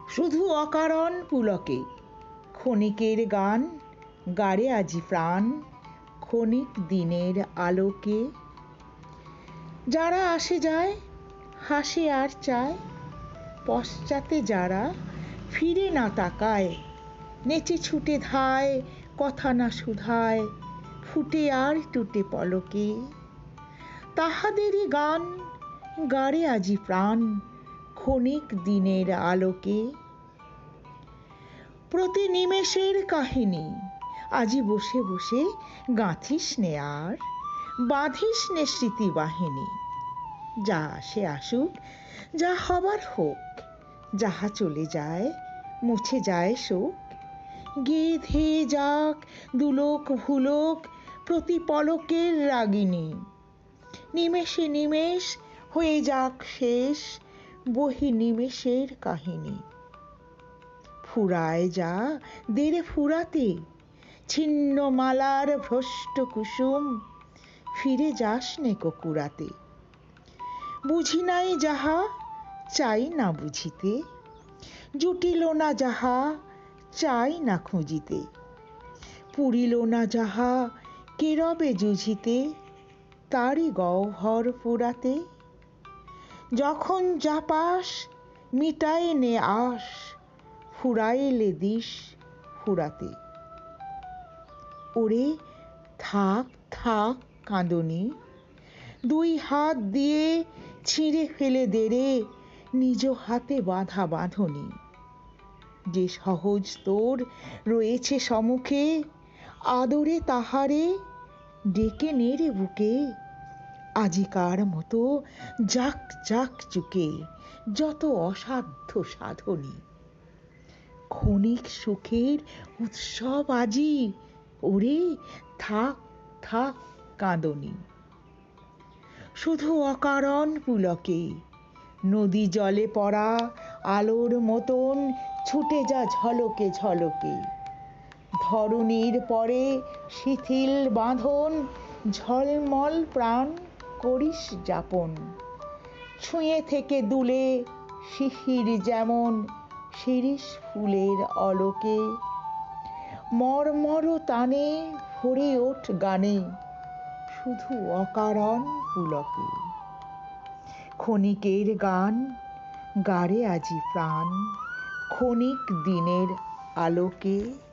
শুধু অকারণ পুলকে ক্ষণিকের গান গাড়ে আজি প্রাণ ক্ষণিক দিনের আলোকে। যারা আসে যায় হাসে আর চায়, পশ্চাতে যারা ফিরে না তাকায়, নেচে ছুটে ধায় কথা না শুধায় ফুটে আর টুটে পলকে। তাহাদেরই গান গাড়ে আজি প্রাণ ক্ষণিক দিনের আলোকে। প্রতি নিমেষের কাহিনী আজি বসে বসে গাঁথিস নে আর বাঁধিস নে স্মৃতি বাহিনী। যা আসে আসুক, যা হবার হোক, যাহা চলে যায় মুছে যায় শোক। গেয়ে ধেয়ে যাক দুলোক ভুলোক প্রতি পলকের রাগিনী। নিমেষে নিমেষ হয়ে যাক শেষ বহি নিমেষের কাহিনী। ফুরায় যা দেরে ফুরাতে, ছিন্ন মালার ভ্রষ্ট কুসুম ফিরে যাস নে কুকুরাতে। বুঝি নাই যাহা চাই না বুঝিতে, জুটিল না যাহা চাই না খুঁজিতে। পুরিল না যাহা কেরবে জুঝিতে, তারই গহ্বর পুরাতে। যখন যা পাস মিটায়ে নে আস, ফুরাইলে দিস ফুরাতে। ওরে থাক থাক কাঁদনি, দুই হাত দিয়ে ছিঁড়ে ফেলে দেরে নিজ হাতে বাঁধা বাঁধনি। যে সহজ তোর রয়েছে সম্মুখে, আদরে তাহারে ডেকে নে রে বুকে। আজিকার মতো যাক যাক চুকে যত অসাধ্য সাধনী। ক্ষণিক সুখের উৎসব আজি, ওরে থাক থাক কাঁদনি। শুধু অকারণ পুলকে নদী জলে পড়া আলোর মতন ছুটে যা ঝলকে ঝলকে। ধরণীর পরে শিথিল বাঁধন ঝলমল প্রাণ করিস যাপন। ছুঁয়ে থেকে দুলে শিশির যেমন শিরীষ ফুলের অলোকে। মর্মর টানে ভরে ওঠ গানে শুধু অকারণ পুলকে। ক্ষণিকের গান গাড়ে আজি প্রাণ ক্ষণিক দিনের আলোকে।